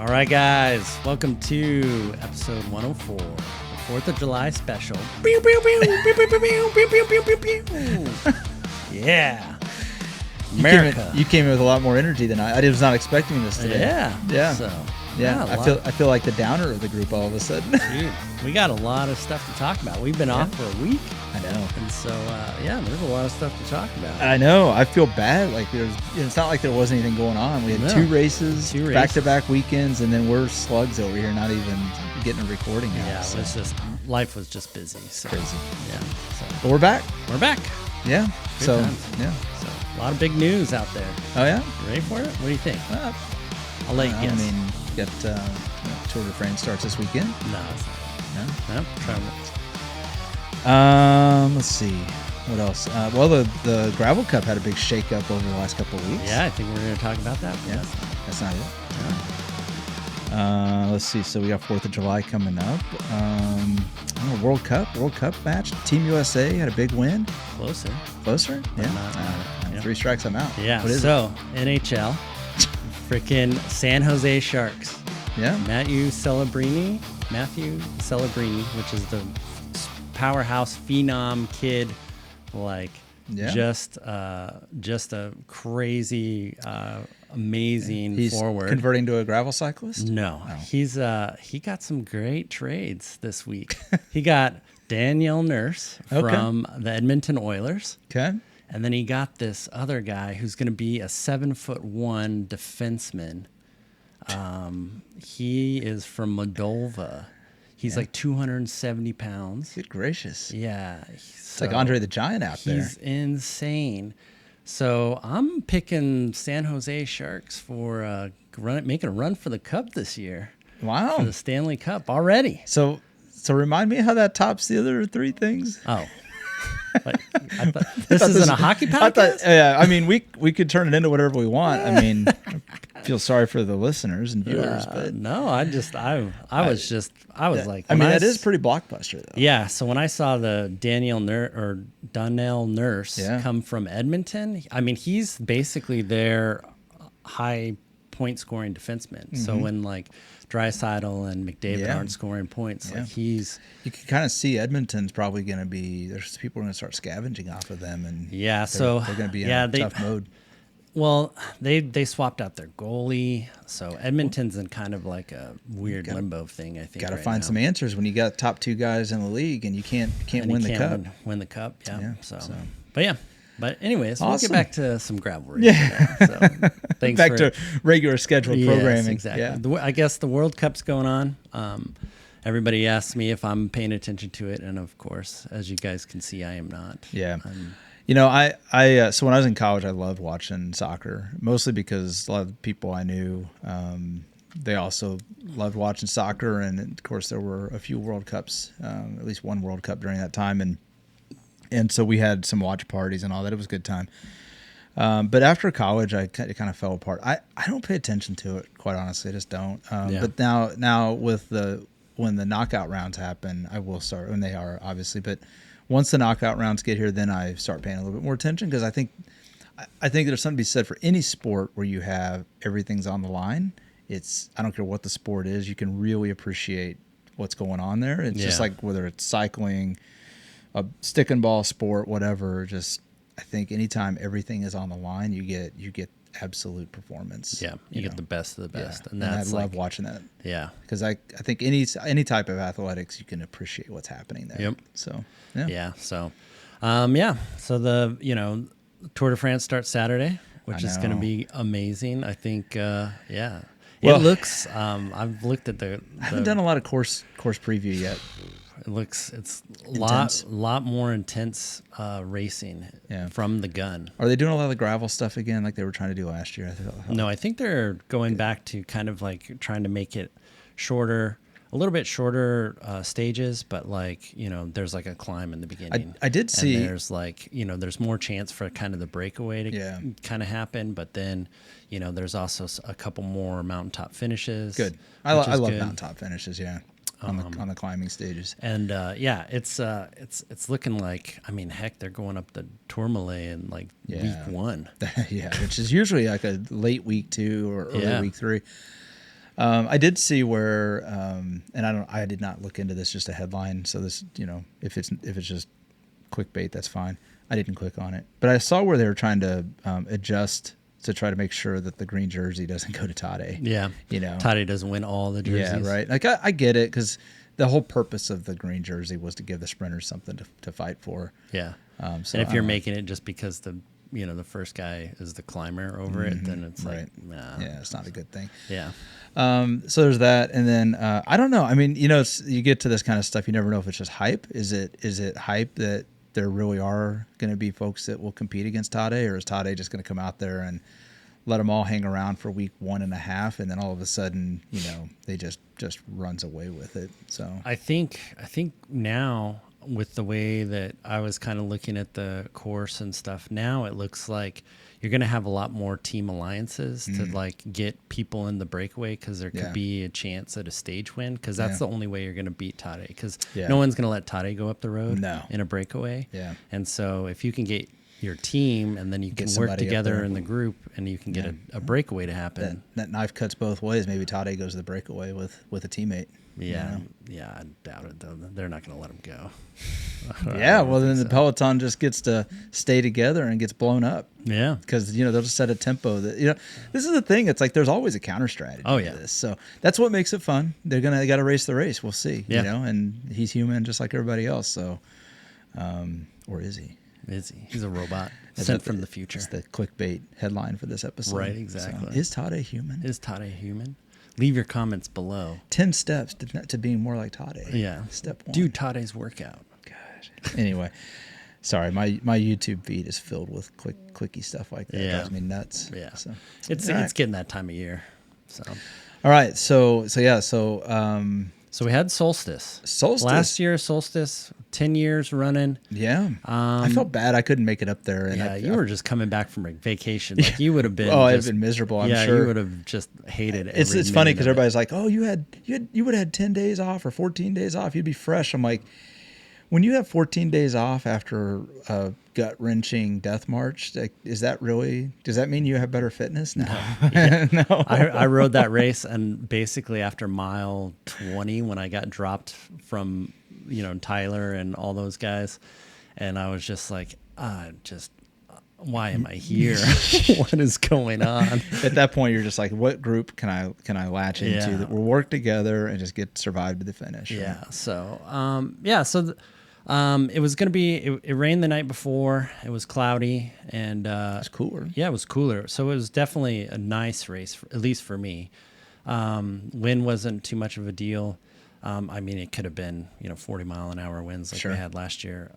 All right, guys, welcome to episode 104, the 4th of July special. Pew, pew, pew, pew, pew, pew, pew, pew, pew, pew, pew. Yeah. America. You came in with a lot more energy than I was not expecting this today. Yeah. So, yeah, I feel like the downer of the group all of a sudden. Dude, we got a lot of stuff to talk about. We've been off for a week. I know. And so, there's a lot of stuff to talk about. I know. I feel bad. Like it's not like there wasn't anything going on. We had two races, back-to-back weekends, and then we're slugs over here, not even getting a recording out. Yeah, it was just life was just busy. So. Crazy. Yeah. So. But we're back. We're back. Yeah. Good so times. yeah. So a lot of big news out there. Oh yeah. You ready for it? What do you think? I'll let you guess. I mean, got Tour de France starts this weekend. No, it's not. No. Try Let's see. What else? Well, the Gravel Cup had a big shakeup over the last couple of weeks. Yeah, I think we're going to talk about that. Yeah, that's not it. No. Let's see. So we got 4th of July coming up. World Cup match. Team USA had a big win. Closer? Yeah. 3 strikes, I'm out. Yeah. What is so NHL, freaking San Jose Sharks. Yeah. Matthew Celebrini, which is the powerhouse phenom kid, just a crazy, amazing He's forward. Converting to a gravel cyclist? No, he's he got some great trades this week. He got Danielle Nurse from the Edmonton Oilers. Okay. And then he got this other guy who's going to be a 7'1" defenseman. He is from Moldova. He's like 270 pounds. Good gracious. Yeah. It's like Andre the Giant out there. He's insane. So I'm picking San Jose Sharks for making a run for the Cup this year. Wow. For the Stanley Cup already. So remind me how that tops the other 3 things. Oh. This isn't a hockey podcast? I mean, we could turn it into whatever we want. I mean, I feel sorry for the listeners and viewers, but no, I was like, I mean, that is pretty blockbuster though. Yeah. So when I saw the Donnell Nurse come from Edmonton, I mean, he's basically their high point scoring defenseman. Mm-hmm. So when Draisaitl and McDavid aren't scoring points, you can kind of see Edmonton's probably going to be. There's people are going to start scavenging off of them, and so they're going to be in a tough mode. Well, they swapped out their goalie, so Edmonton's in kind of like a weird limbo thing. I think got to find some answers when you got top 2 guys in the league and you can't win the cup. Win the cup, But anyways, awesome. We'll get back to some gravel racing. Yeah. So thanks back to regular scheduled programming. Exactly. Yeah. I guess the World Cup's going on. Everybody asks me if I'm paying attention to it, and of course, as you guys can see, I am not. Yeah. So when I was in college, I loved watching soccer, mostly because a lot of the people I knew, they also loved watching soccer, and of course, there were a few World Cups, at least one World Cup during that time, and so we had some watch parties and all that. It was a good time. But after college, it kind of fell apart. I don't pay attention to it, quite honestly. I just don't. But now with when the knockout rounds happen, I will start, when they are, obviously. But once the knockout rounds get here, then I start paying a little bit more attention, because I think there's something to be said for any sport where you have everything's on the line. I don't care what the sport is, you can really appreciate what's going on there. It's just like whether it's cycling, a stick and ball sport, whatever. Just I think anytime everything is on the line, you get absolute performance. Yeah, you get the best of the best, and I love watching that. Yeah, because I think any type of athletics, you can appreciate what's happening there. Yep. So So, So the Tour de France starts Saturday, which is going to be amazing. I think. Well, it looks. I've looked at I haven't done a lot of course preview yet. It's a lot more intense racing from the gun. Are they doing a lot of the gravel stuff again, like they were trying to do last year? No, I think they're going back to kind of like trying to make it shorter, a little bit shorter stages, but there's like a climb in the beginning. I did see. And there's there's more chance for kind of the breakaway to kind of happen, but then there's also a couple more mountaintop finishes. Good. I love mountaintop finishes. Yeah. On the climbing stages. And it's looking like, I mean, heck, they're going up the Tourmalet in week 1. Yeah, which is usually like a late week 2 or early week 3. I did see where, and I did not look into this, just a headline. So this, if it's just clickbait, that's fine. I didn't click on it, but I saw where they were trying to adjust to try to make sure that the green jersey doesn't go to Tade. Yeah. Tade doesn't win all the jerseys. Yeah, right. Like I get it, because the whole purpose of the green jersey was to give the sprinters something to fight for. Yeah. So and if you're making it just because the first guy is the climber over it, then it's like, nah. Yeah, it's not a good thing. Yeah. So there's that, and then I don't know. I mean, you get to this kind of stuff, you never know if it's just hype. Is it hype that there really are going to be folks that will compete against Tade, or is Tade just going to come out there and let them all hang around for week 1.5, and then all of a sudden, they just runs away with it? So I think now, with the way that I was kind of looking at the course and stuff, now it looks like you're going to have a lot more team alliances to like get people in the breakaway, because there could be a chance at a stage win, because that's the only way you're going to beat Tade, because no one's going to let Tade go up the road in a breakaway. Yeah. And so if you can get your team, and then you can work together in the group, and you can get a breakaway to happen. That knife cuts both ways. Maybe Tade goes to the breakaway with a teammate. Yeah, I doubt it though. They're not going to let him go. Well, then the peloton just gets to stay together and gets blown up. Yeah, because they'll just set a tempo that This is the thing. It's like there's always a counter strategy. Oh yeah. To this. So that's what makes it fun. They got to race the race. We'll see. Yeah. And he's human just like everybody else. So, or is he? Is he? He's a robot sent from the future. It's the clickbait headline for this episode. Right. Exactly. So, is Tade human? Is Tade human? Leave your comments below. 10 steps to being more like Tade. Yeah. Step 1. Do Tade's workout. Gosh. Anyway, sorry, my YouTube feed is filled with clicky stuff like that. It drives me nuts. Yeah. So it's getting that time of year. So. All right. So we had Solstice. Last year, Solstice, 10 years running. Yeah. I felt bad I couldn't make it up there. And you were just coming back from a vacation. Like you would have been. I'd been miserable. I'm sure. You would have just hated it. It's funny because everybody's like, "Oh, you would have had 10 days off or 14 days off. You'd be fresh." I'm like, when you have 14 days off after a gut-wrenching death march, does that mean you have better fitness? No. No. I rode that race, and basically after mile 20, when I got dropped from, Tyler and all those guys, and I was just like, why am I here? What is going on? At that point, you're just like, what group can I latch into that will work together and just survive to the finish? Yeah. Right? So, it was going to be, it rained the night before. It was cloudy, and it was cooler. Yeah, it was cooler. So it was definitely a nice race, at least for me. Wind wasn't too much of a deal. It could have been, 40-mile-an-hour winds like we had last year.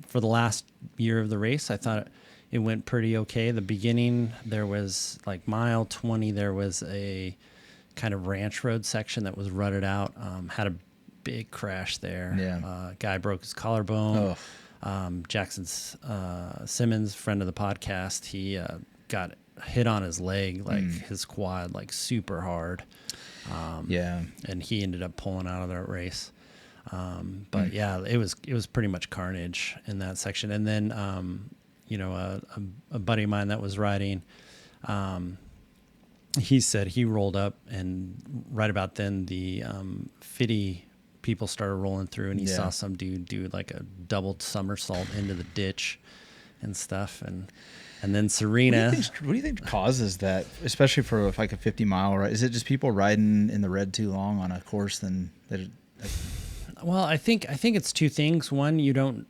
For the last year of the race, I thought it went pretty okay. The beginning, there was like mile 20, there was a kind of ranch road section that was rutted out, had a big crash there. Yeah. Guy broke his collarbone. Jackson Simmons, friend of the podcast, he got hit on his leg, like his quad, like super hard. And he ended up pulling out of that race. But it was pretty much carnage in that section. And then a buddy of mine that was riding, he said he rolled up, and right about then the Fitty people started rolling through, and he saw some dude do like a double somersault into the ditch and stuff, and then Serena. What do you think causes that, especially for like a 50-mile ride? Is it just people riding in the red too long on a course? Well, I think it's two things. One,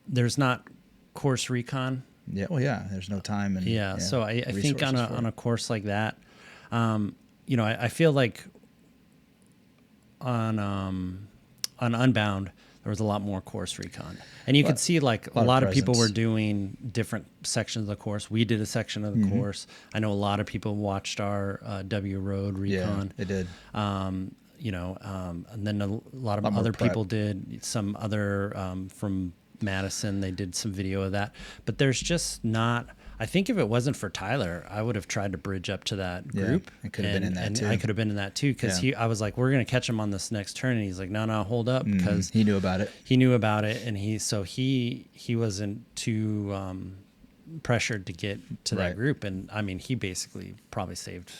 there's not course recon. Yeah. Well, yeah. There's no time. And so I think on a course like that, I feel like on Unbound, there was a lot more course recon, and you could see like a lot of people were doing different sections of the course. We did a section of the course. I know a lot of people watched our W Road recon. Yeah, they did. And then a lot of other people did. Some other from Madison, they did some video of that. But there's just not. I think if it wasn't for Tyler, I would have tried to bridge up to that group. I could have been in that too. I could have been in that too, because I was like, we're going to catch him on this next turn, and he's like, no, hold up, because he knew about it. He knew about it, and he wasn't too pressured to get to that group. And I mean, he basically probably saved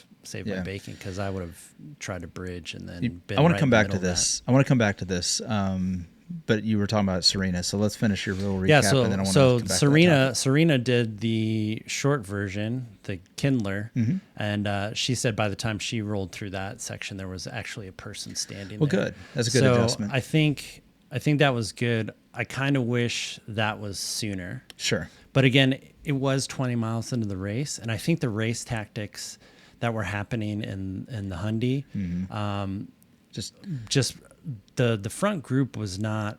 my bacon, because I would have tried to bridge and then been I want right to come in the back to middle of this. I want to come back to this. But you were talking about Serena, so let's finish your little recap. Yeah, and then I want so to come back Serena did the short version, the Kindler, Mm-hmm. and she said by the time she rolled through that section, there was actually a person standing Well, there. good. That's a good adjustment. I think that was good. I kind of wish that was sooner. Sure. But again, it was 20 miles into the race, and I think the race tactics that were happening in the Hyundai, Mm-hmm. just the front group was not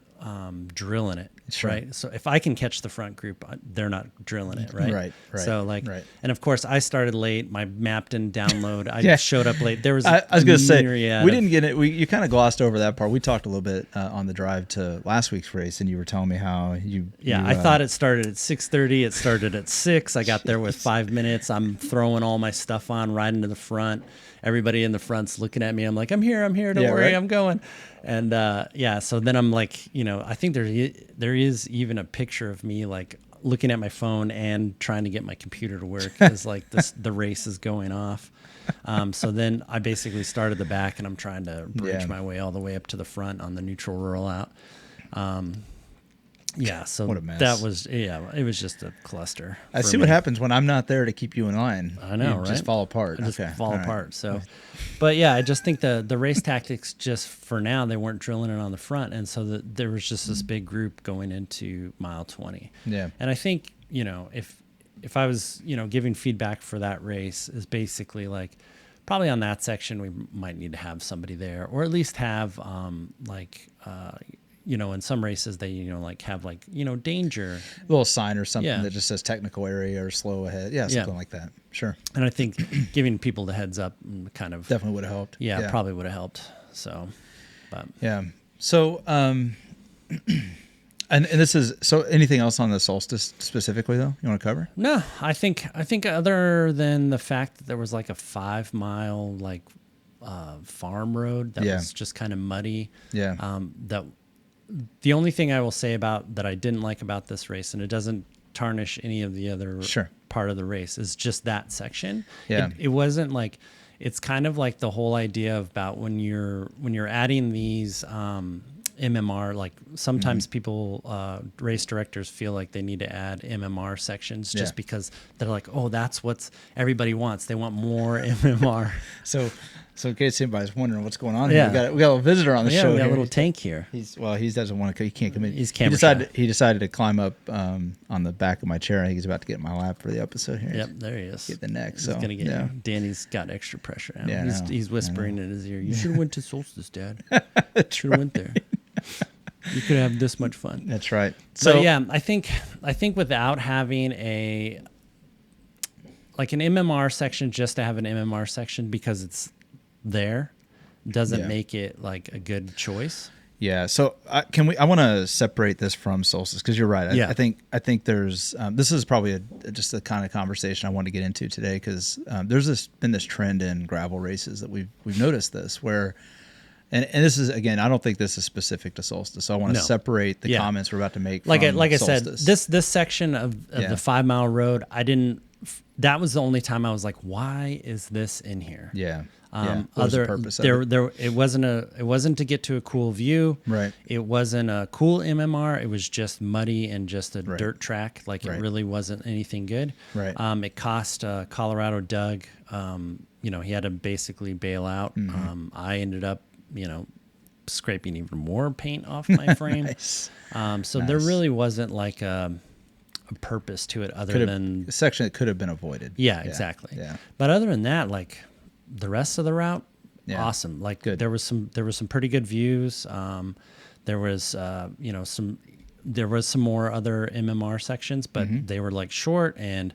drilling it, Sure. right? So if I can catch the front group, they're not drilling it, right? Right. So and of course I started late. My map didn't download. I Yeah. showed up late. There was I was going to say, we didn't get it. You kind of glossed over that part. We talked a little bit on the drive to last week's race, and you were telling me how I thought it started at 6:30. It started at 6. I got there with 5 minutes. I'm throwing all my stuff on right into the front. Everybody in the front's looking at me. I'm like, I'm here. Don't worry, right. I'm going. And so then I'm like, I think there is even a picture of me like looking at my phone and trying to get my computer to work as like the race is going off. So then I basically started the back, and I'm trying to bridge my way all the way up to the front on the neutral rollout. So what a mess. That was, it was just a cluster. I see what happens when I'm not there to keep you in line. I know, right? Just fall apart. I just fall apart. So, but yeah, I just think the race tactics, just for now, they weren't drilling it on the front. And so there was just this big group going into mile 20. Yeah. And I think, if I was, giving feedback for that race, is basically like, probably on that section, we might need to have somebody there, or at least have, in some races they, have danger. A little sign or something that just says technical area or slow ahead. Yeah, something like that. Sure. And I think giving people the heads up kind of definitely would have helped. Yeah, probably would have helped. So, but yeah. So, and this is, so anything else on the solstice specifically though you want to cover? No, I think other than the fact that there was like a 5 mile farm road that was just kind of muddy. Yeah. That the only thing I will say about that I didn't like about this race, and it doesn't tarnish any of the other part of the race, is just that section. Yeah. It wasn't like, it's kind of like the whole idea about when you're adding these MMR, like sometimes people, race directors feel like they need to add MMR sections just because they're like, oh, that's what everybody wants. They want more MMR. So in case anybody's wondering what's going on here, we got a visitor on the show. We got here. a little tank here. He doesn't want to. He can't come in. He's camera shy. He decided to climb up on the back of my chair. I think he's about to get in my lap for the episode here. Yep, there he is. Get the neck. He's So gonna get you. Danny's got extra pressure now. Yeah, he's whispering in his ear. You should have went to Solstice, Dad. Should have went there. You could have this much fun. That's right. So yeah, I think without having an MMR section, just to have an MMR section because it's there, doesn't make it like a good choice. Yeah. So I want to separate this from solstice, because you're right. I think there's this is probably just the kind of conversation I want to get into today, because there's been this trend in gravel races that we've noticed this where. And this is, again, I don't think this is specific to solstice. So I want to separate the comments we're about to make. Like from I solstice. said, this section of the 5 mile road, that was the only time I was like, why is this in here? Yeah. What was the purpose of it? It wasn't to get to a cool view. Right. It wasn't a cool MMR. It was just muddy and just a dirt track. Like it really wasn't anything good. Right. It cost Colorado Doug. He had to basically bail out. Mm-hmm. I ended up, scraping even more paint off my frame. Nice. There really wasn't like a purpose to it other than a section that could have been avoided. Yeah, exactly. Yeah. But other than that, like the rest of the route, awesome. Like good. there was some pretty good views. There was some more other MMR sections, but they were like short, and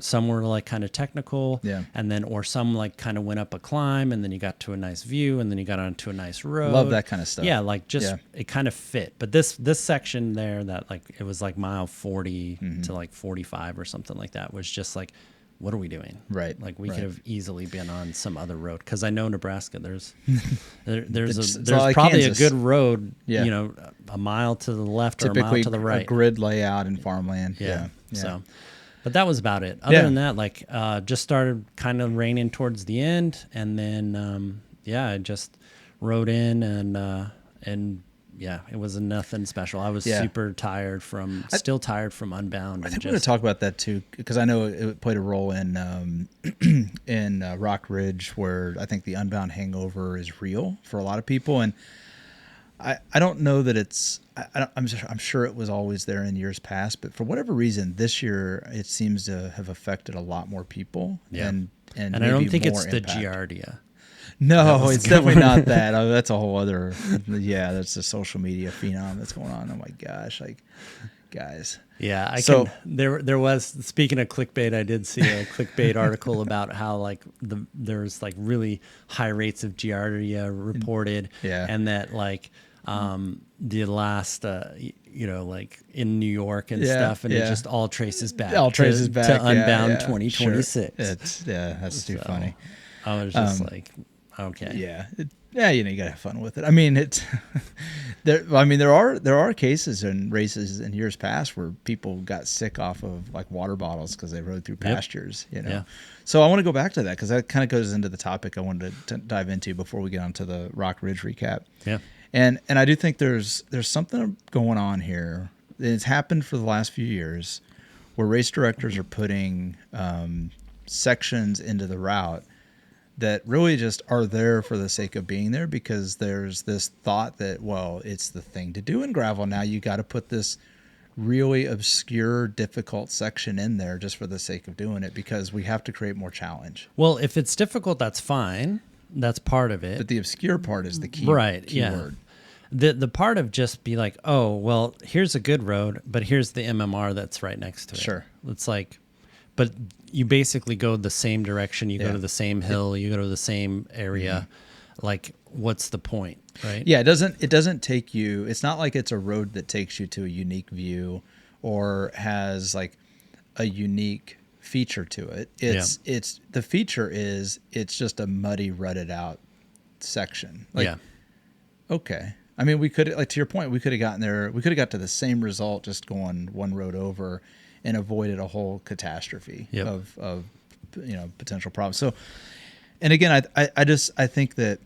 some were like kind of technical. Yeah. And then some like kind of went up a climb, and then you got to a nice view, and then you got onto a nice road. Love that kind of stuff. Yeah, like it kind of fit. But this section there that like it was like mile 40 to like 45 or something like that was just like, what are we doing? Right. Like we could have easily been on some other road, because I know Nebraska. There's It's probably Kansas. a good road. Yeah. A mile to the left Typically or a mile to the right. A grid layout in farmland. Yeah. So, But that was about it. Other than that, like just started kind of raining towards the end, and then I just rode in and yeah, it was nothing special. I was super tired still tired from Unbound. I think we're going to talk about that too, because I know it played a role in Rock Ridge, where I think the Unbound hangover is real for a lot of people, and I don't know that it's. I'm sure it was always there in years past, but for whatever reason, this year it seems to have affected a lot more people. Yeah. And I don't think it's the Giardia. No, it's definitely not that. Oh, that's a whole other. Yeah, that's the social media phenom that's going on. Oh my gosh, like guys. Yeah, there was, speaking of clickbait, I did see a clickbait article about how like there's like really high rates of Giardia reported, and that like the last like in New York and stuff, and it just all traces back to Unbound 2026. Sure. That's too funny. I was just like, okay. Yeah. You gotta have fun with it. I mean, there are cases and races in years past where people got sick off of like water bottles because they rode through pastures. So I want to go back to that because that kind of goes into the topic I wanted to dive into before we get onto the Rock Ridge recap. Yeah. And I do think there's something going on here. It's happened for the last few years where race directors are putting sections into the route that really just are there for the sake of being there, because there's this thought that, well, it's the thing to do in gravel. Now you got to put this really obscure, difficult section in there just for the sake of doing it, because we have to create more challenge. Well, if it's difficult, that's fine. That's part of it. But the obscure part is the key, key word. The part of just be like, oh, well, here's a good road, but here's the MMR that's right next to it. Sure. It's like, but you basically go the same direction. You go to the same hill. You go to the same area. Mm-hmm. Like, what's the point, right? Yeah, it doesn't take you. It's not like it's a road that takes you to a unique view or has like a unique feature to it. It's the feature is it's just a muddy, rutted out section. Like, okay. I mean, we could, like to your point, we could have gotten there. We could have got to the same result just going one road over and avoided a whole catastrophe of potential problems. So, and again, I think that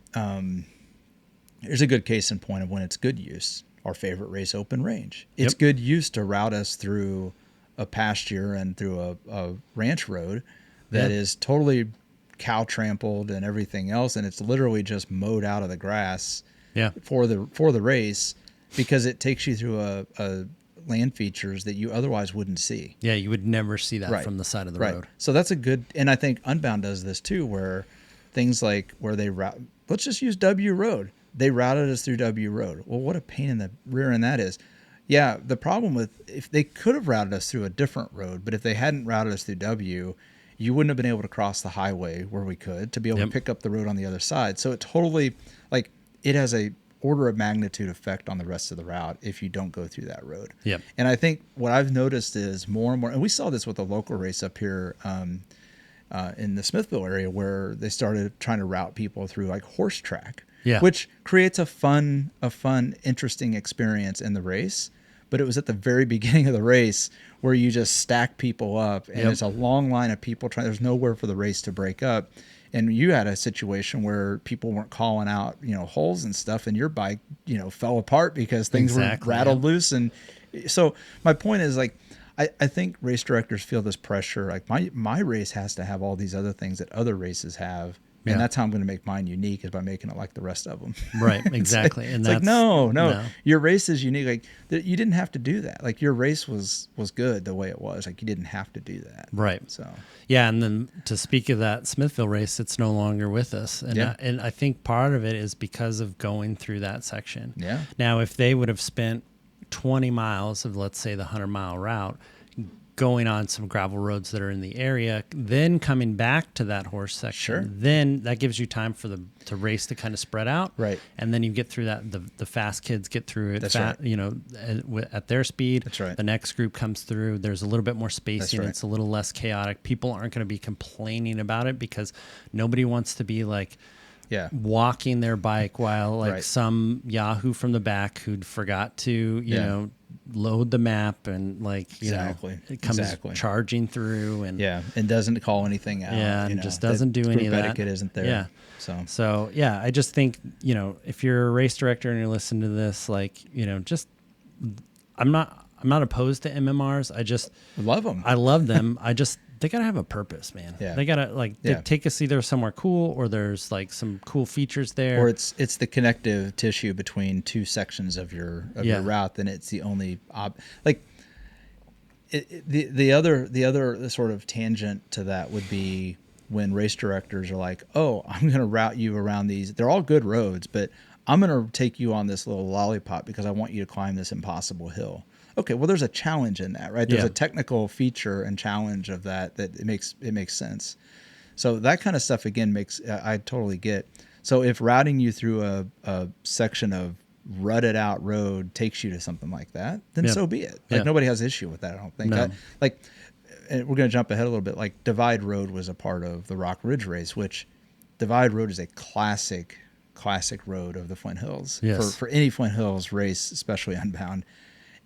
there's a good case in point of when it's good use. Our favorite race, Open Range. It's good use to route us through a pasture and through a ranch road that is totally cow trampled and everything else, and it's literally just mowed out of the grass for the race, because it takes you through a land features that you otherwise wouldn't see. Yeah, you would never see that from the side of the road. So that's a good, and I think Unbound does this too, where things like where they route, let's just use W Road. They routed us through W Road. Well, what a pain in the rear end that is. Yeah, the problem with, if they could have routed us through a different road, but if they hadn't routed us through W, you wouldn't have been able to cross the highway where we could to be able to pick up the road on the other side. So it totally, like, it has a order of magnitude effect on the rest of the route if you don't go through that road. Yep. And I think what I've noticed is more and more, and we saw this with a local race up here in the Smithville area, where they started trying to route people through like horse track, which creates a fun, interesting experience in the race. But it was at the very beginning of the race where you just stack people up, and it's a long line of people trying. There's nowhere for the race to break up. And you had a situation where people weren't calling out, holes and stuff, and your bike, fell apart because things were rattled loose. And so my point is, like, I think race directors feel this pressure. Like, my race has to have all these other things that other races have. And that's how I'm going to make mine unique, is by making it like the rest of them. Right, exactly. And that's like, no, your race is unique. Like, you didn't have to do that. Like, your race was good the way it was. Like, you didn't have to do that. Right. So yeah, and then to speak of that Smithville race, it's no longer with us. And and I think part of it is because of going through that section. Yeah. Now, if they would have spent 20 miles of, let's say, the 100-mile route, going on some gravel roads that are in the area, then coming back to that horse section, then that gives you time for the race to kind of spread out. Right. And then you get through that, the fast kids get through it at their speed. That's right. The next group comes through. There's a little bit more spacing. It's a little less chaotic. People aren't going to be complaining about it, because nobody wants to be like walking their bike while some Yahoo from the back who'd forgot to, load the map and like, you know, it comes charging through and and doesn't call anything out. Yeah, and just doesn't do any of that. Etiquette isn't there. Yeah. So yeah, I just think, you know, if you're a race director and you're listening to this, like, you know, just I'm not opposed to MMRs. I just love them. I love them. They gotta have a purpose, man. Yeah. They gotta they take us either somewhere cool or there's like some cool features there. Or it's the connective tissue between two sections of your route. Then it's the only the other sort of tangent to that would be when race directors are like, oh, I'm gonna route you around these. They're all good roads, but I'm gonna take you on this little lollipop because I want you to climb this impossible hill. Okay, well, there's a challenge in that, right? There's a technical feature and challenge of that it makes sense. So that kind of stuff again I totally get. So if routing you through a section of rutted out road takes you to something like that, then so be it. Like nobody has issue with that, I don't think. No. And we're going to jump ahead a little bit. Like Divide Road was a part of the Rock Ridge race, which Divide Road is a classic road of the Flint Hills. Yes. For any Flint Hills race, especially Unbound.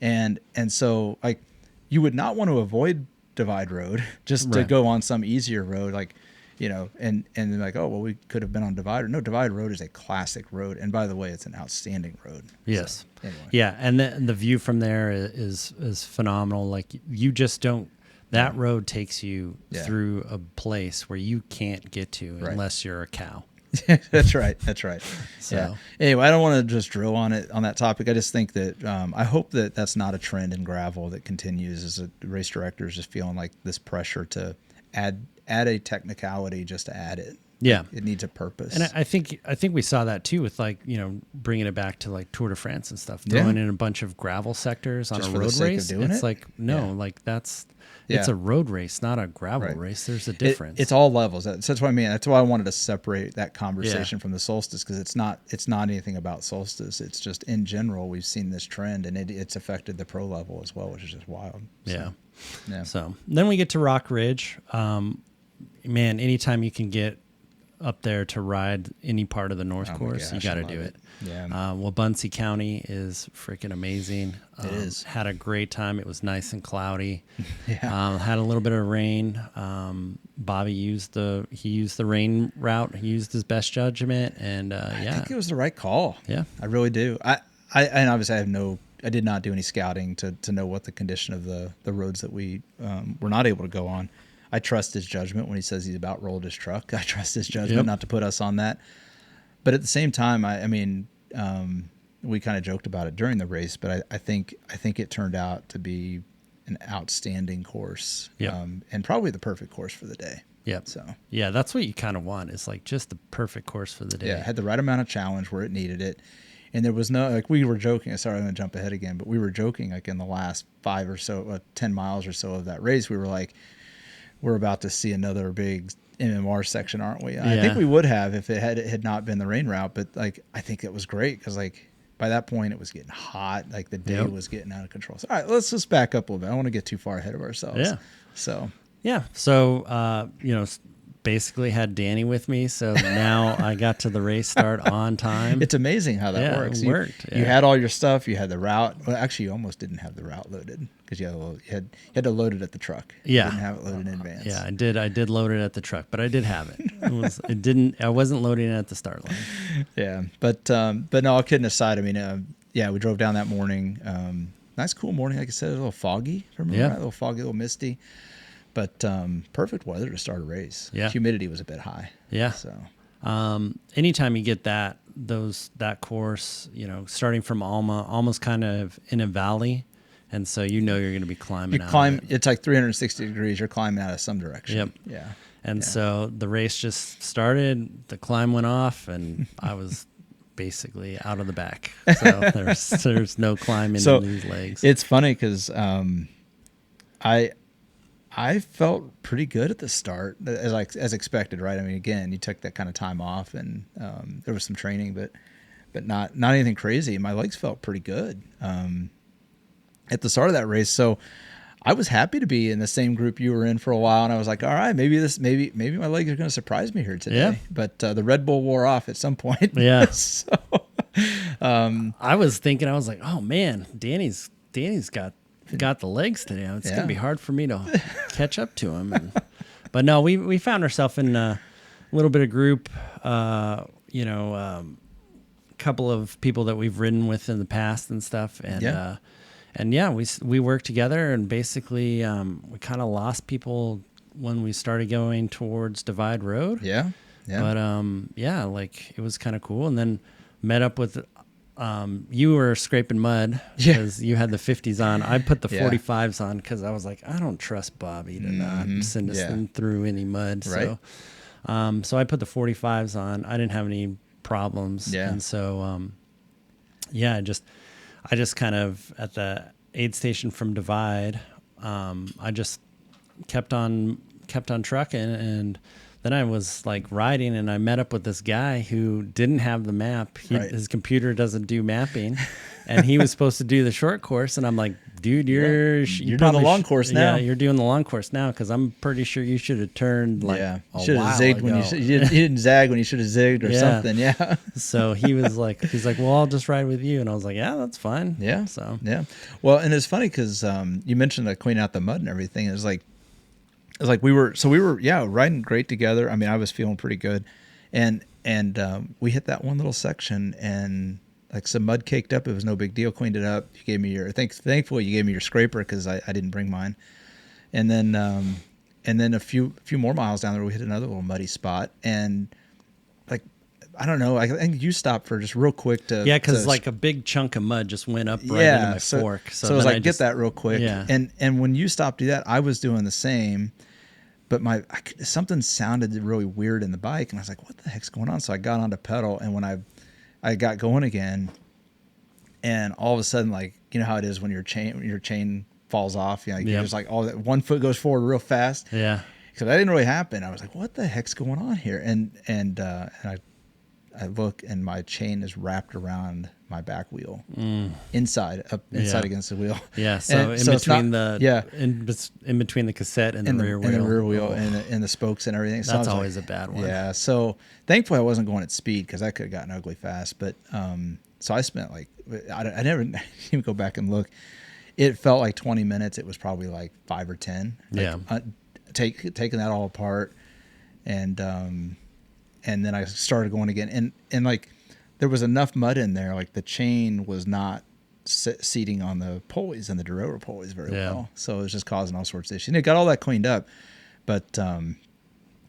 And so like you would not want to avoid Divide Road just to go on some easier road, like, you know, and then like, oh, well, we could have been on Divide Road. No, Divide Road is a classic road. And by the way, it's an outstanding road. Yes. So, anyway. Yeah. And the view from there is phenomenal. Like you just don't, that road takes you through a place where you can't get to unless you're a cow. That's right. So. Yeah. Anyway, I don't want to just drill on that topic. I just think that I hope that that's not a trend in gravel that continues as a race director is just feeling like this pressure to add a technicality just to add it. Yeah, it needs a purpose. And I think we saw that too with like, you know, bringing it back to like Tour de France and stuff, throwing in a bunch of gravel sectors on just a for road the sake race. of doing it's it? like like that's. It's a road race, not a gravel race. There's a difference. It's all levels. That's what I mean. That's why I wanted to separate that conversation from the solstice, because it's not anything about solstice. It's just in general we've seen this trend, and it's affected the pro level as well, which is just wild. So, yeah. So then we get to Rock Ridge. Man, anytime you can get up there to ride any part of the North Course, you got to do it. Yeah. Wabunsee County is freaking amazing. It is. Had a great time. It was nice and cloudy. Yeah. Had a little bit of rain. Bobby used the rain route. He used his best judgment, and I think it was the right call. Yeah, I really do. And obviously I did not do any scouting to know what the condition of the roads that we were not able to go on. I trust his judgment when he says he's about rolled his truck. I trust his judgment not to put us on that. But at the same time, I mean, we kind of joked about it during the race, but I think it turned out to be an outstanding course, and probably the perfect course for the day. Yeah. So yeah, that's what you kind of want. It's like just the perfect course for the day. Yeah, it had the right amount of challenge where it needed it. And there was no, like we were joking, sorry, I'm going to jump ahead again, but we were joking like in the last 5 or so, 10 miles or so of that race, we were like, we're about to see another big MMR section, aren't we? I think we would have if it had not been the rain route, but like I think it was great because like by that point it was getting hot, like the day was getting out of control. So, all right, let's just back up a little bit. I don't want to get too far ahead of ourselves. Yeah. So you know, basically had Danny with me, so now I got to the race start on time. It's amazing how that works. It worked. You had all your stuff. You had the route. Well, actually, you almost didn't have the route loaded because you had to load it at the truck. Yeah, you didn't have it loaded in advance. Yeah, I did load it at the truck, but I did have it. I wasn't loading it at the start line. Yeah, but no, all kidding aside, I mean, we drove down that morning. Nice, cool morning. Like I said, a little foggy. Remember, right? A little foggy, a little misty. But perfect weather to start a race. Yeah. Humidity was a bit high. Yeah. So anytime you get that course, you know, starting from Alma's kind of in a valley, and so you know you're going to be climbing. It's like 360 degrees. You're climbing out of some direction. Yep. Yeah. And so the race just started. The climb went off, and I was basically out of the back. So there's no climbing in these legs. It's funny because I felt pretty good at the start, as expected, right? I mean, again, you took that kind of time off, and there was some training, but not anything crazy. My legs felt pretty good at the start of that race, so I was happy to be in the same group you were in for a while, and I was like, all right, maybe my legs are going to surprise me here today. Yeah. But the Red Bull wore off at some point. Yeah. So I was thinking, I was like, oh man, Danny's Danny's got the legs today. It's going to be hard for me to catch up to him. But no, we found ourselves in a little bit of group, couple of people that we've ridden with in the past and stuff. And we worked together, and basically we kind of lost people when we started going towards Divide Road. Yeah. But like it was kind of cool. And then met up with you were scraping mud because you had the 50s on. I put the 45s on because I was like, I don't trust Bobby to not send us through any mud. Right. So I put the 45s on. I didn't have any problems. Yeah. And so I just kind of at the aid station from Divide, I just kept on trucking, and then I was like riding, and I met up with this guy who didn't have the map. His computer doesn't do mapping, and he was supposed to do the short course. And I'm like, dude, you're doing the long course now. Yeah, you're doing the long course now, because I'm pretty sure you should have turned like a should have while zigged ago. when you didn't zag when you should have zigged or something. Yeah. So he's like, well, I'll just ride with you, and I was like, yeah, that's fine. Yeah. So well, and it's funny because you mentioned like cleaning out the mud and everything. It was like we were riding great together. I mean, I was feeling pretty good, and we hit that one little section, and like some mud caked up. It was no big deal. Cleaned it up. You gave me thankfully you gave me your scraper because I didn't bring mine, and then a few more miles down there we hit another little muddy spot, and like I don't know. I think you stopped for just real quick to because like a big chunk of mud just went up right into my fork. So I was like, get that real quick. Yeah. And when you stopped to do that, I was doing the same. But something sounded really weird in the bike, and I was like, what the heck's going on? So I got on to pedal, and when I got going again, and all of a sudden, like, you know how it is when your chain falls off, you're just like, all that one foot goes forward real fast. Yeah. So that didn't really happen. I was like, what the heck's going on here? And I look, and my chain is wrapped around my back wheel, inside against the wheel. Yeah. So in between the cassette and the rear wheel, and the rear wheel, and the spokes and everything. So that's always a bad one. Yeah. So thankfully I wasn't going at speed, because that could have gotten ugly fast. But so I spent like I never even go back and look. It felt like 20 minutes. It was probably like 5 or 10. Taking that all apart, and then I started going again, and like there was enough mud in there, like the chain was not seating on the pulleys and the derailleur pulleys very well, so it was just causing all sorts of issues. And it got all that cleaned up, but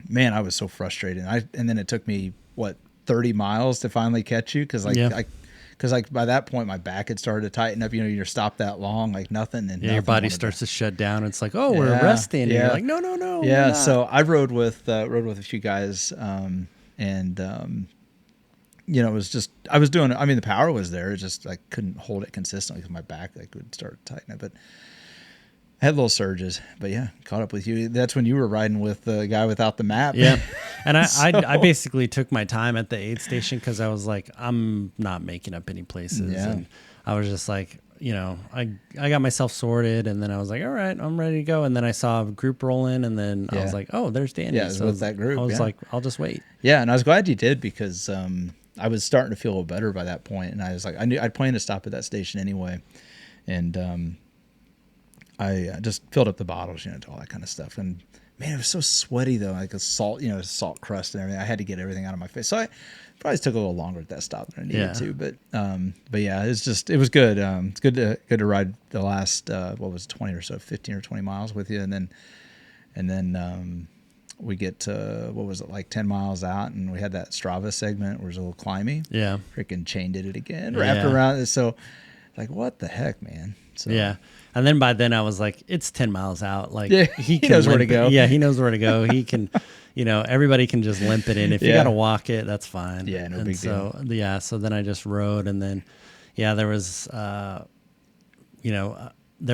man, I was so frustrated. And then it took me 30 miles to finally catch you, because by that point my back had started to tighten up. You stop that long, like nothing, and your body starts to shut down. It's like, oh, we're resting. And you're like, no. Yeah. So I rode with a few guys, it was just, I was doing it. I mean, the power was there. It just, I couldn't hold it consistently because my back, I could start tightening it. But I had little surges. But yeah, caught up with you. That's when you were riding with the guy without the map. Yeah. And I basically took my time at the aid station, because I was like, I'm not making up any places. Yeah. And I was just like, I got myself sorted, and then I was like, all right, I'm ready to go. And then I saw a group roll in, and then I was like, oh, there's Danny. Yeah, so with that group. I was like, I'll just wait. Yeah, and I was glad you did, because I was starting to feel a little better by that point, and I was like, I knew I'd planned to stop at that station anyway, and I just filled up the bottles, all that kind of stuff. And man, it was so sweaty though, like a salt crust and everything. I had to get everything out of my face, so I probably took a little longer at that stop than I needed to. But yeah, it was good. It's good to ride the last 15 or 20 miles with you, and then we get to, like 10 miles out, and we had that Strava segment where it was a little climby. Yeah. Freaking chain did it again, wrapped around it. So like, what the heck, man? So yeah. And then by then I was like, it's 10 miles out. Like he knows where to go. Yeah, he knows where to go. He can, everybody can just limp it in. If you got to walk it, that's fine. Yeah, no big deal. Yeah, so then I just rode, and then, there was, there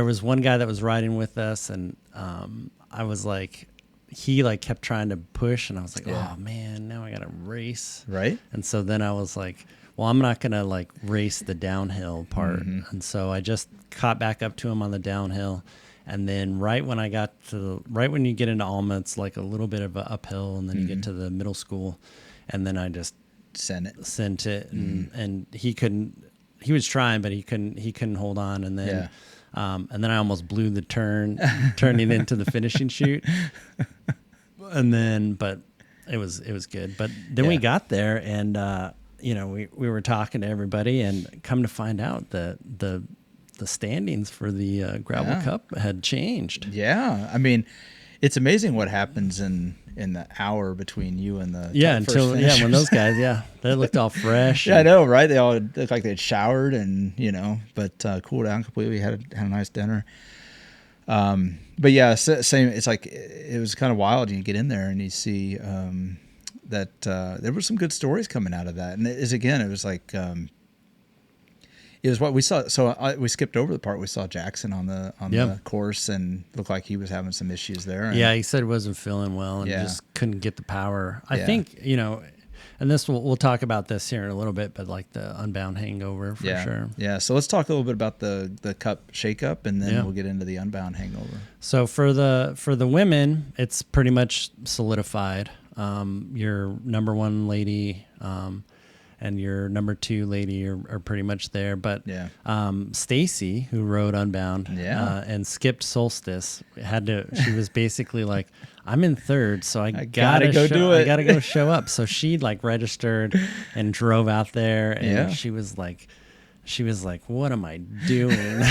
was one guy that was riding with us, and I was like, he like kept trying to push, and I was like, oh man, now I got to race. Right. And so then I was like, well, I'm not going to like race the downhill part. Mm-hmm. And so I just caught back up to him on the downhill. And then right when you get into Alma, it's like a little bit of an uphill, and then you get to the middle school, and then I just sent it. And he was trying, but he couldn't hold on. And then And then I almost blew the turning into the finishing chute. And then, but it was good. But then we got there, and we were talking to everybody, and come to find out that the standings for the Gravel Cup had changed. Yeah, I mean, it's amazing what happens in the hour between you and the when those guys they looked all fresh. I know, right? They all looked like they'd showered and but cooled down completely. Had a nice dinner. But yeah, same. It's like it was kind of wild. You get in there and you see that there were some good stories coming out of that, and it was like. It was what we saw. So we skipped over the part we saw Jackson on the course, and looked like he was having some issues there. And he said he wasn't feeling well and just couldn't get the power. I think and this we'll talk about this here in a little bit, but like the Unbound hangover for sure. Yeah. So let's talk a little bit about the Cup shakeup, and then we'll get into the Unbound hangover. So for the women, it's pretty much solidified. Your number one lady. And your number two lady are pretty much there. But Stacy, who rode Unbound and skipped Solstice, she was basically like, I'm in third, so I gotta do it. I gotta go show up. So she like registered and drove out there, and she was like, what am I doing?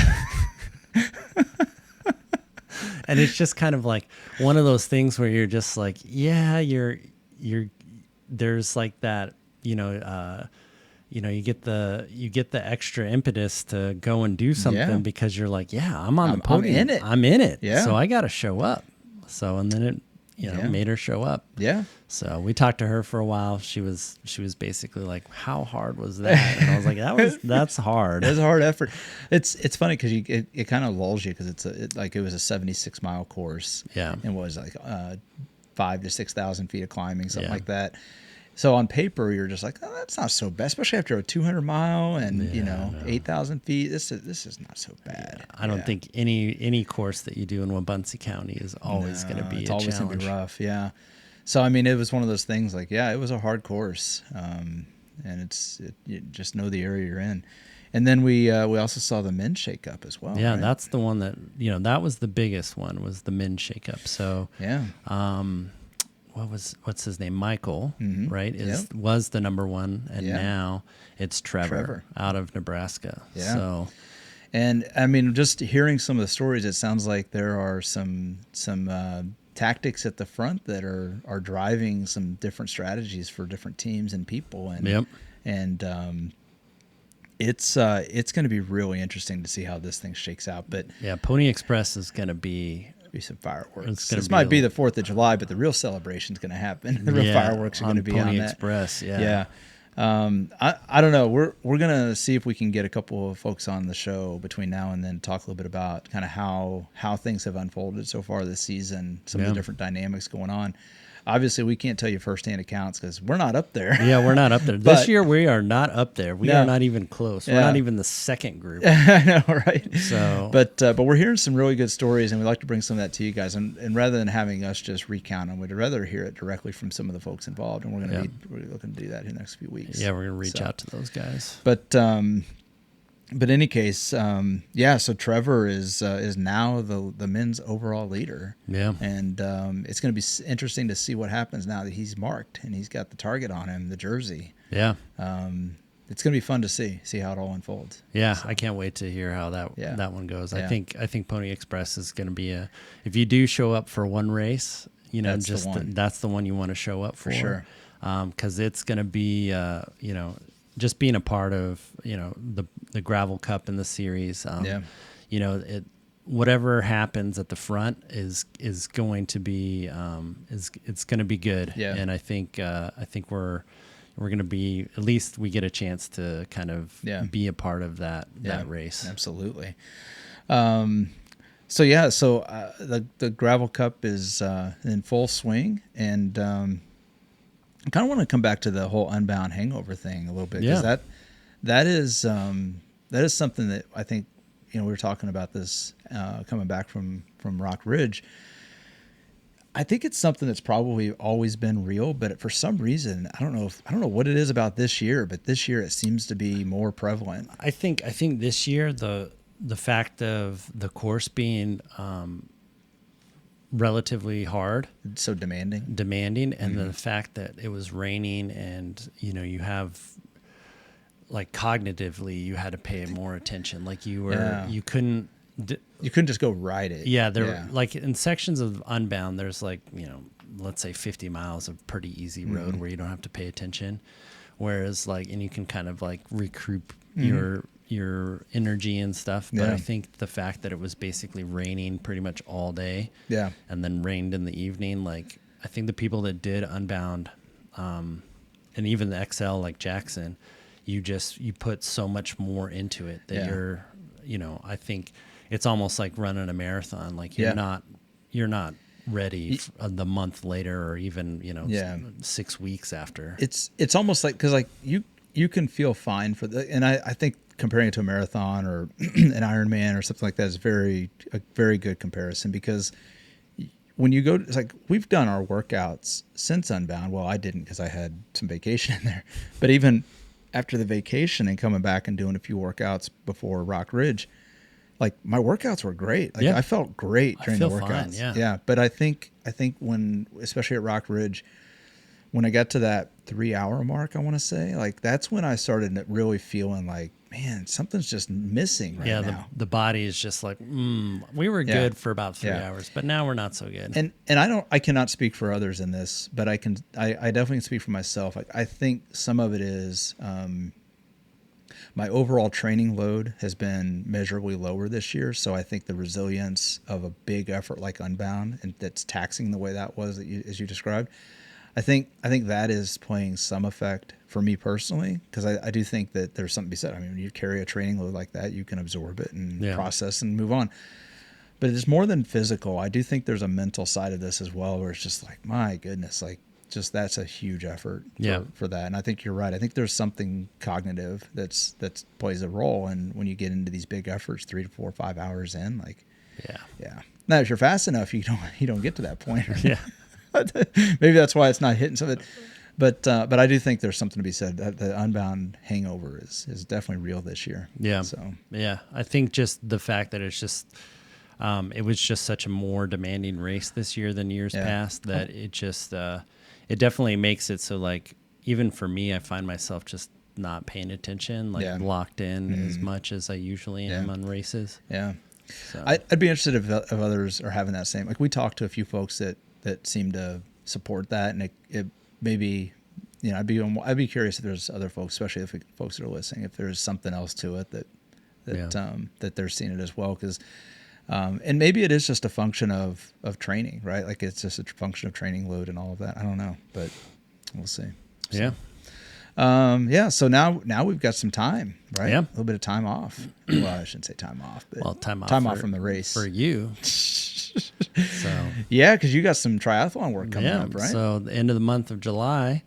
And it's just kind of like one of those things where you're just like, you're there's like that. You get the extra impetus to go and do something because you're like, I'm on the podium. I'm in it. Yeah. So I got to show up. So, and then it, made her show up. Yeah. So we talked to her for a while. She was basically like, how hard was that? And I was like, that's hard. It's a hard effort. It's funny because it kind of lulls you because it was a 76-mile course. Yeah. And was like 5,000 to 6,000 feet of climbing, something like that. So on paper, you're just like, oh, that's not so bad, especially after a 200-mile and 8,000 feet. This is not so bad. Yeah, I don't think any course that you do in Wabaunsee County is always going to be a challenge. It's always going to be rough. Yeah. So I mean, it was one of those things. Like, it was a hard course, and you just know the area you're in. And then we also saw the men's shakeup as well. Yeah, right? That's the one that that was the biggest one, was the men's shakeup. So what's his name? Michael, right? Was the number one, and now it's Trevor out of Nebraska. Yeah. So, and I mean, just hearing some of the stories, it sounds like there are some tactics at the front that are driving some different strategies for different teams and people, and it's going to be really interesting to see how this thing shakes out. But Pony Express is going to be some fireworks. This might be the 4th of July, but the real celebration is going to happen. The real fireworks are going to be Pony on that. Express. Yeah. I don't know. We're going to see if we can get a couple of folks on the show between now and then, talk a little bit about kind of how things have unfolded so far this season, some of the different dynamics going on. Obviously, we can't tell you firsthand accounts because we're not up there. Yeah, we're not up there. This year, we are not up there. We are not even close. We're not even the second group. I know, right? So, but we're hearing some really good stories, and we'd like to bring some of that to you guys. And rather than having us just recount them, we'd rather hear it directly from some of the folks involved. And we're looking to do that in the next few weeks. Yeah, we're going to reach out to those guys. But in any case, so Trevor is now the men's overall leader. Yeah. And it's going to be interesting to see what happens now that he's marked and he's got the target on him, the jersey. Yeah. It's going to be fun to see how it all unfolds. Yeah, so I can't wait to hear how that one goes. Yeah. I think Pony Express is going to be if you do show up for one race, that's the one you want to show up for sure. Because it's going to be just being a part of the Gravel Cup and the series, whatever happens at the front is going to be it's going to be good. Yeah. And I think we're going to be, at least we get a chance to kind of be a part of that race. Absolutely. So the Gravel Cup is in full swing, and I kind of want to come back to the whole Unbound hangover thing a little bit, because that is something that I think, we were talking about this coming back from Rock Ridge. I think it's something that's probably always been real, but for some reason, I don't know what it is about this year, but this year it seems to be more prevalent. I think this year the the fact of the course being relatively hard, so demanding, and the fact that it was raining, and you have like cognitively you had to pay more attention. Like you couldn't just go ride it. Yeah, like in sections of Unbound, there's like let's say 50 miles of pretty easy road where you don't have to pay attention. Whereas and you can kind of like recoup your energy and stuff. But I think the fact that it was basically raining pretty much all day, and then rained in the evening, like I think the people that did Unbound, and even the XL like Jackson, you put so much more into it that I think it's almost like running a marathon. Like you're not ready the month later, or even 6 weeks after. It's almost like, because like you can feel fine for and I think comparing it to a marathon or an Ironman or something like that is a very good comparison, because when you go, it's like we've done our workouts since Unbound. Well, I didn't because I had some vacation in there, but even after the vacation and coming back and doing a few workouts before Rock Ridge, like my workouts were great. Like I felt great during the workouts. Fine, yeah. But I think when, especially at Rock Ridge, when I got to that 3 hour mark, I want to say, like that's when I started really feeling like, man, something's just missing right now. The body is just like, we were good for about 3 hours, but now we're not so good. And I cannot speak for others in this, but I definitely can speak for myself. Like I think some of it is, my overall training load has been measurably lower this year. So I think the resilience of a big effort like Unbound, and that's taxing the way that was, as you described, I think that is playing some effect for me personally, because I do think that there's something to be said. I mean, when you carry a training load like that, you can absorb it and process and move on. But it's more than physical. I do think there's a mental side of this as well, where it's just like, my goodness, like just that's a huge effort for that. And I think you're right. I think there's something cognitive that plays a role. And when you get into these big efforts, 3 to 4 or 5 hours in, like, Now, if you're fast enough, you don't get to that point. Yeah. Maybe that's why it's not hitting some of it. But I do think there's something to be said. That the Unbound hangover is definitely real this year. Yeah. So I think just the fact that it's just, it was just such a more demanding race this year than years past, that it just, it definitely makes it so, like, even for me, I find myself just not paying attention, like locked in as much as I usually am on races. Yeah. So. I'd be interested if others are having that same, like we talked to a few folks that seem to support that, and it maybe, I'd be curious if there's other folks, especially if folks that are listening, if there's something else to it that they're seeing it as well. Cause, and maybe it is just a function of training, right? Like it's just a function of training load and all of that. I don't know, but we'll see. So, so now we've got some time, right? Yeah. A little bit of time off. Well, I shouldn't say time off, but time off from the race for you. So yeah, because you got some triathlon work coming up, right? So the end of the month of July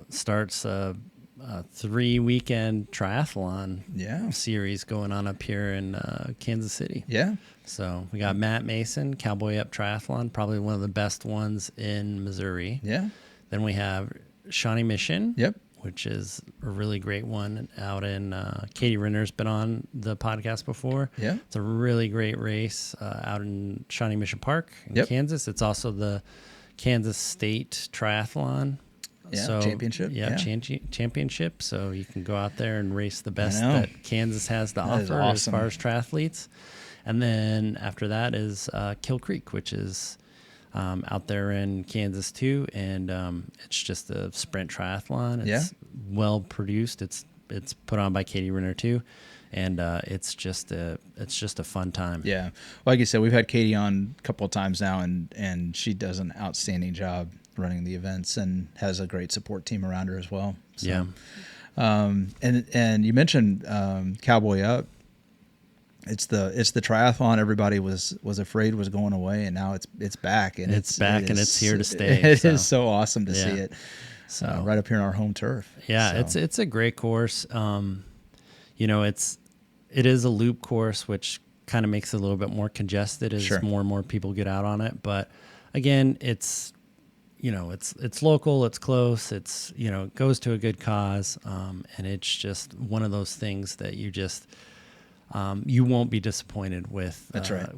starts a 3-weekend triathlon series going on up here in Kansas City. Yeah. So we got Matt Mason, Cowboy Up Triathlon, probably one of the best ones in Missouri. Yeah. Then we have Shawnee Mission. Yep. Which is a really great one out in Katie Renner's been on the podcast before. Yeah. It's a really great race out in Shawnee Mission Park in Kansas. It's also the Kansas State Triathlon. Yeah, championship. Championship. So you can go out there and race the best that Kansas has to offer as far as triathletes. And then after that is Kill Creek, which is out there in Kansas too, and it's just a sprint triathlon. It's well produced. It's put on by Katie Renner too, and it's just a fun time. Yeah, like you said, we've had Katie on a couple of times now, and she does an outstanding job running the events and has a great support team around her as well. So, and you mentioned Cowboy Up. It's the triathlon everybody was afraid was going away, and now it's back, and it's back, and it's here to stay. It is so awesome to see it. So right up here on our home turf. Yeah, so. It's a great course. It is a loop course, which kind of makes it a little bit more congested as more and more people get out on it. But again, it's local, it's close, it's it goes to a good cause, and it's just one of those things that you just. you won't be disappointed with That's right.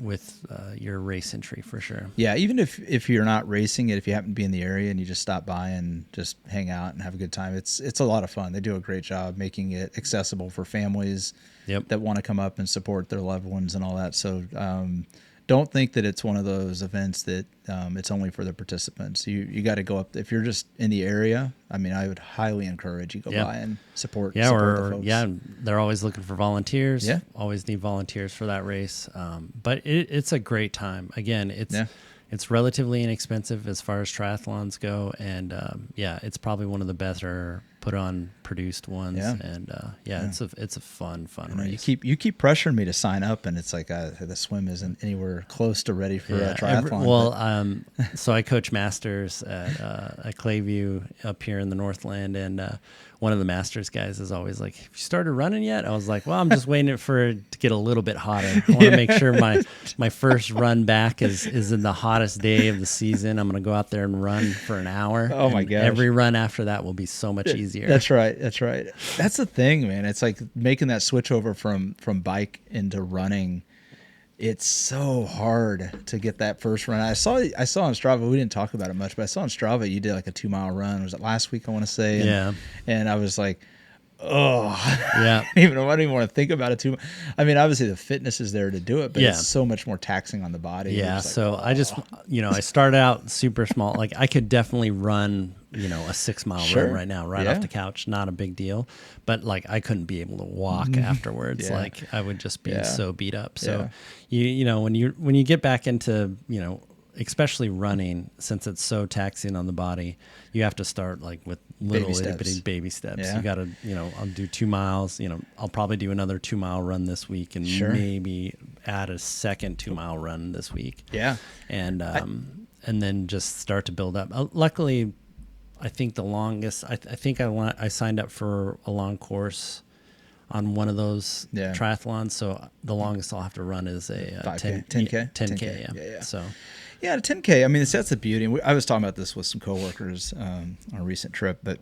Your race entry for sure. Yeah, even if you're not racing it, if you happen to be in the area and you just stop by and just hang out and have a good time, it's a lot of fun. They do a great job making it accessible for families that want to come up and support their loved ones and all that. So don't think that it's one of those events that it's only for the participants. You got to go up if you're just in the area. I mean, I would highly encourage you go by and support. Yeah, support the folks. They're always looking for volunteers. Yeah, always need volunteers for that race. But it's a great time. Again, it's relatively inexpensive as far as triathlons go, and it's probably one of the better put on produced ones. Yeah. And it's a fun race. You keep pressuring me to sign up, and it's like the swim isn't anywhere close to ready for a triathlon. So I coach masters at Clayview up here in the Northland, and one of the masters guys is always like, "Have you started running yet?" I was like, "Well, I'm just waiting for it to get a little bit hotter. I want to make sure my first run back is in the hottest day of the season. I'm going to go out there and run for an hour. Oh my gosh! Every run after that will be so much easier." That's right. That's the thing, man. It's like making that switch over from bike into running. It's so hard to get that first run. I saw on Strava. We didn't talk about it much, but I saw on Strava you did like a 2-mile run. Was it last week? I want to say. And I was like, oh, yeah. I don't even want to think about it too much. I mean, obviously the fitness is there to do it, but it's so much more taxing on the body. Yeah. So I just, I started out super small. Like I could definitely run, a 6-mile run right now, off the couch. Not a big deal, but like I couldn't be able to walk afterwards. Like I would just be so beat up. So when you get back into, especially running, since it's so taxing on the body, you have to start like with little itty baby steps. You got to, I'll do 2 miles, I'll probably do another 2-mile run this week and maybe add a second 2-mile run this week. Yeah. And then just start to build up. Luckily, I think the longest, I think I signed up for a long course on one of those triathlons. So the longest I'll have to run is a 10K. 10K. Yeah. So. Yeah, the 10K. I mean, that's the beauty. I was talking about this with some coworkers on a recent trip, but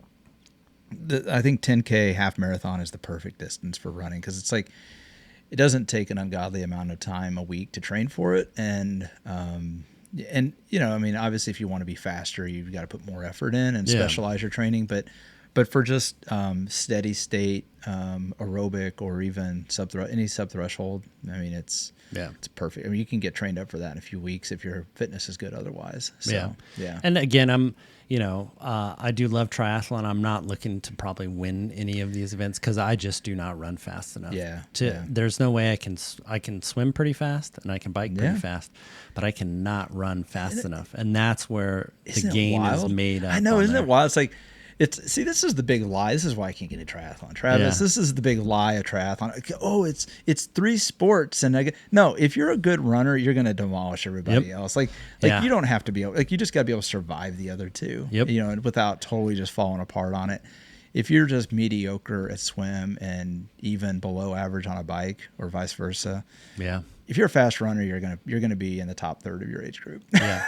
I think 10K half marathon is the perfect distance for running because it's like it doesn't take an ungodly amount of time a week to train for it, and I mean, obviously, if you want to be faster, you've got to put more effort in and specialize your training, but for just steady state aerobic or even any sub threshold, I mean, it's perfect. I mean, you can get trained up for that in a few weeks if your fitness is good otherwise. So, yeah. And again, I'm, I do love triathlon. I'm not looking to probably win any of these events because I just do not run fast enough. There's no way I can swim pretty fast and I can bike pretty fast, but I cannot run fast enough. And that's where the game is made up. I know, isn't it wild? It's like, this is the big lie. This is why I can't get into triathlon. Travis, this is the big lie of triathlon. Oh, it's 3 sports. And no, if you're a good runner, you're going to demolish everybody else. Like you don't have to be, like, you just got to be able to survive the other two, without totally just falling apart on it. If you're just mediocre at swim and even below average on a bike or vice versa. Yeah. If you're a fast runner, you're gonna be in the top third of your age group. Yeah,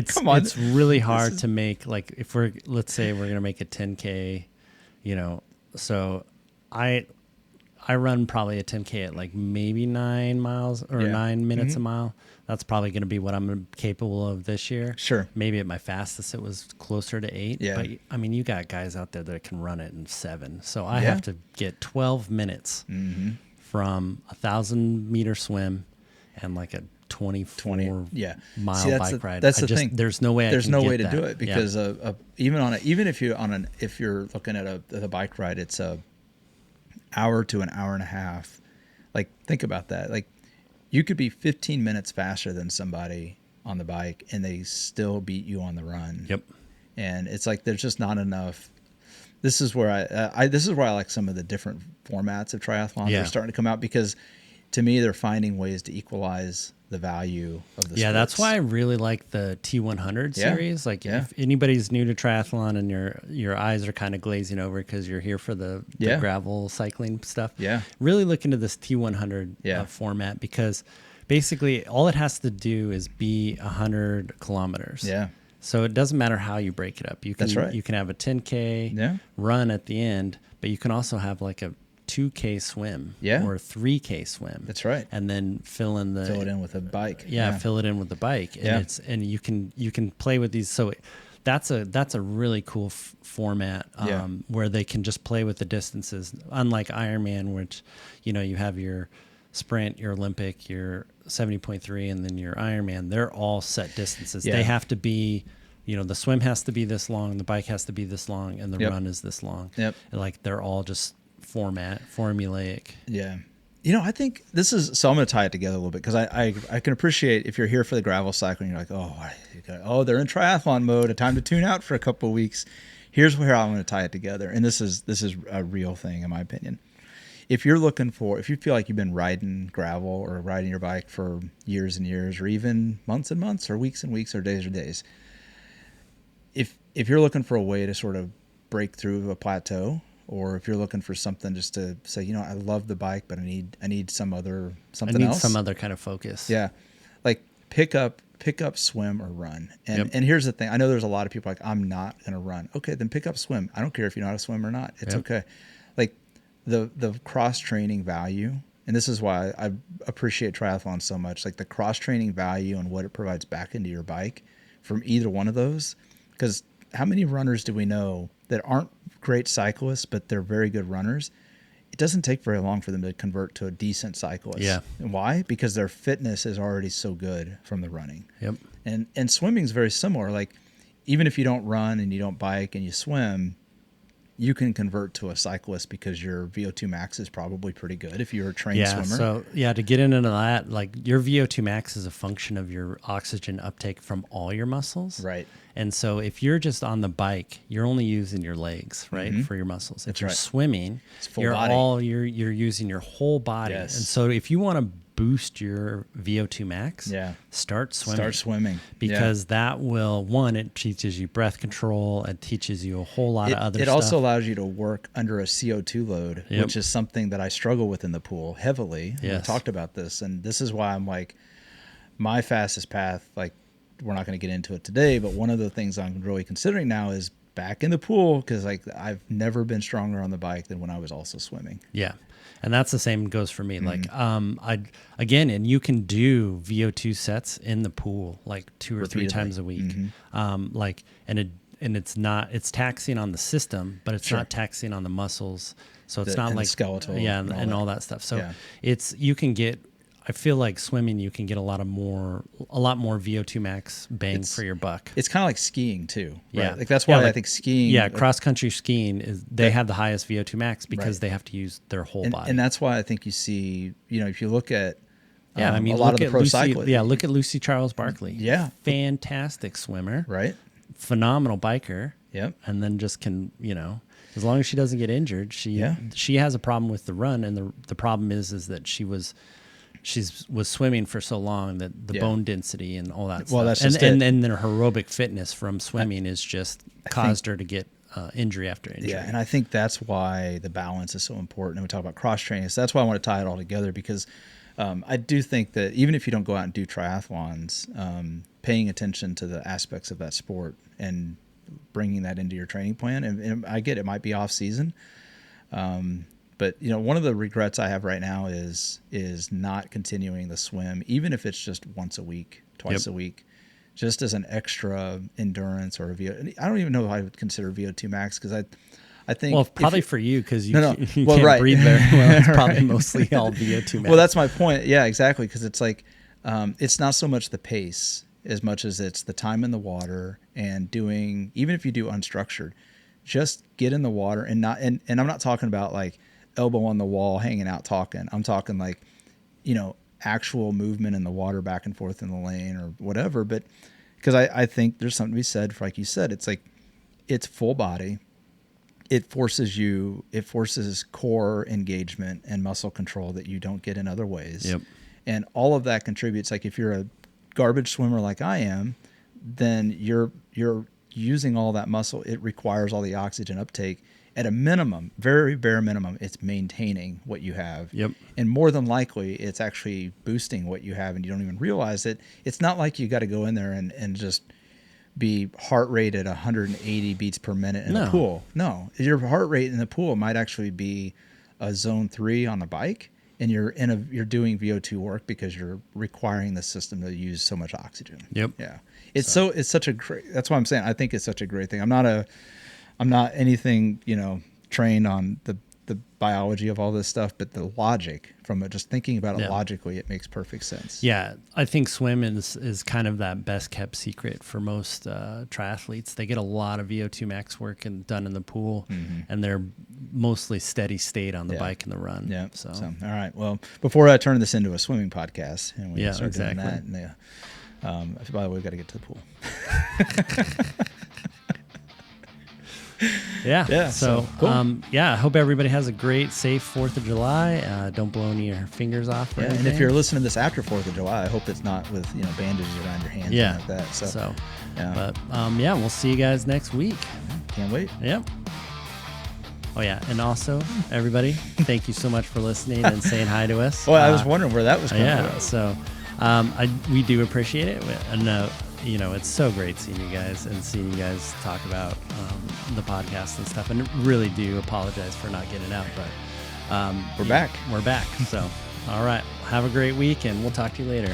come on. It's really hard to make, like, if let's say we're gonna make a 10K, so I run probably a 10K at like maybe 9 miles or 9 minutes a mile. That's probably going to be what I'm capable of this year. Sure. Maybe at my fastest it was closer to 8. Yeah. But I mean, you got guys out there that can run it in 7. So I have to get 12 minutes from 1,000-meter swim and like a 24 mile bike ride. That's the thing. There's no way. There's no way to do it because even if you're looking at a bike ride, it's a hour to an hour and a half. Like, think about that. Like, you could be 15 minutes faster than somebody on the bike and they still beat you on the run. Yep. And it's like there's just not enough. This is where I like some of the different formats of triathlon that are starting to come out, because to me they're finding ways to equalize the value of the sports. That's why I really like the T100 series. Like, if anybody's new to triathlon and your eyes are kind of glazing over because you're here for the gravel cycling stuff, really look into this T100 format, because basically all it has to do is be 100 kilometers. Yeah. So it doesn't matter how you break it up. You can you can have a 10K run at the end, but you can also have like a 2K swim or 3K swim. That's right. And then fill it in with a bike. Fill it in with the bike. And you can play with these. So that's a really cool format where they can just play with the distances. Unlike Ironman, which, you have your sprint, your Olympic, your 70.3, and then your Ironman. They're all set distances. They have to be, the swim has to be this long, the bike has to be this long, and the run is this long. And like they're all just formulaic. Yeah. I think this is, so I'm going to tie it together a little bit because I can appreciate if you're here for the gravel cycling, you're like, they're in triathlon mode, a time to tune out for a couple of weeks. Here's where I'm going to tie it together. And this is a real thing in my opinion. If you feel like you've been riding gravel or riding your bike for years and years, or even months and months, or weeks and weeks, or days, if you're looking for a way to sort of break through a plateau, or if you're looking for something just to say, I love the bike, but I need something else. Some other kind of focus. Yeah. Like pick up swim or run. And here's the thing. I know there's a lot of people like, I'm not going to run. Okay, then pick up swim. I don't care if you know how to swim or not. It's okay. Like the cross training value, and this is why I appreciate triathlon so much, like the cross training value and what it provides back into your bike from either one of those. Because how many runners do we know that aren't great cyclists, but they're very good runners? It doesn't take very long for them to convert to a decent cyclist. Yeah. And why? Because their fitness is already so good from the running. Yep. And swimming is very similar. Like even if you don't run and you don't bike and you swim, you can convert to a cyclist because your VO2 max is probably pretty good if you're a trained swimmer. So to get into that, like your VO2 max is a function of your oxygen uptake from all your muscles. Right. And so if you're just on the bike, you're only using your legs, right, for your muscles. If you're swimming, you're using your whole body. Yes. And so if you want to boost your VO2 max, start swimming. Because that will, it teaches you breath control. It teaches you a whole lot of other stuff. It also allows you to work under a CO2 load, which is something that I struggle with in the pool heavily. We talked about this, and this is why I'm like, my fastest path, like, we're not going to get into it today, but one of the things I'm really considering now is back in the pool, because like I've never been stronger on the bike than when I was also swimming. Yeah. And that's the same goes for me. Like, and you can do VO2 sets in the pool, like 2 or 3 times a week. It's taxing on the system, but it's not taxing on the muscles. So it's not like skeletal. Yeah. And all that stuff. So I feel like swimming, you can get a lot more VO2 max bang for your buck. It's kind of like skiing too, right? Yeah. Like that's why I think skiing. Yeah, cross country skiing they have the highest VO2 max because they have to use their whole body. And that's why I think you see, if you look at a lot of the pro cyclists. Yeah, look at Lucy Charles Barkley. Yeah. Fantastic swimmer. Right. Phenomenal biker. Yep. And then just can, as long as she doesn't get injured, she has a problem with the run, and the problem is that she was swimming for so long that the bone density and all that stuff. That's just and then her aerobic fitness from swimming is just caused her to get injury after injury. Yeah, and I think that's why the balance is so important. And we talk about cross training. So that's why I want to tie it all together, because I do think that even if you don't go out and do triathlons, paying attention to the aspects of that sport and bringing that into your training plan, and I get it might be off season. But one of the regrets I have right now is not continuing the swim, even if it's just once a week, twice a week, just as an extra endurance or a VO. I don't even know if I would consider VO2 max, because I think probably for you, because you can't breathe very well. It's probably mostly all VO2 max. Well, that's my point. Yeah, exactly, because it's like it's not so much the pace as much as it's the time in the water, and doing, even if you do unstructured, just get in the water and not and I'm not talking about like elbow on the wall, hanging out, talking. I'm talking like, actual movement in the water back and forth in the lane or whatever. But because I think there's something to be said for, like you said, it's like, it's full body. It forces core engagement and muscle control that you don't get in other ways. Yep. And all of that contributes. Like if you're a garbage swimmer like I am, then you're using all that muscle. It requires all the oxygen uptake. At a minimum, very bare minimum, it's maintaining what you have. Yep. And more than likely, it's actually boosting what you have, and you don't even realize it. It's not like you got to go in there and just be heart rate at 180 beats per minute in the pool. No, your heart rate in the pool might actually be a zone 3 on a bike, and you're doing VO2 work because you're requiring the system to use so much oxygen. Yep. Yeah. It's such a great, that's why I'm saying I think it's such a great thing. I'm not anything, trained on the biology of all this stuff, but the logic from it, just thinking about it logically, it makes perfect sense. Yeah, I think swimming is kind of that best kept secret for most triathletes. They get a lot of VO2 max work done in the pool, and they're mostly steady state on the bike and the run. Yeah. So all right. Well, before I turn this into a swimming podcast, and we start exactly. doing that, and by the way, we got to get to the pool. Yeah. So cool. I hope everybody has a great, safe 4th of July. Don't blow any of your fingers off. And if you're listening to this after 4th of July, I hope it's not with bandages around your hands and like that. So but we'll see you guys next week. Can't wait. Yep. Oh yeah, and also everybody, thank you so much for listening and saying hi to us. Well, I was wondering where that was coming from. So we do appreciate it, and it's so great seeing you guys and seeing you guys talk about the podcast and stuff. And really do apologize for not getting out, but we're back. We're back. So, all right, have a great week, and we'll talk to you later.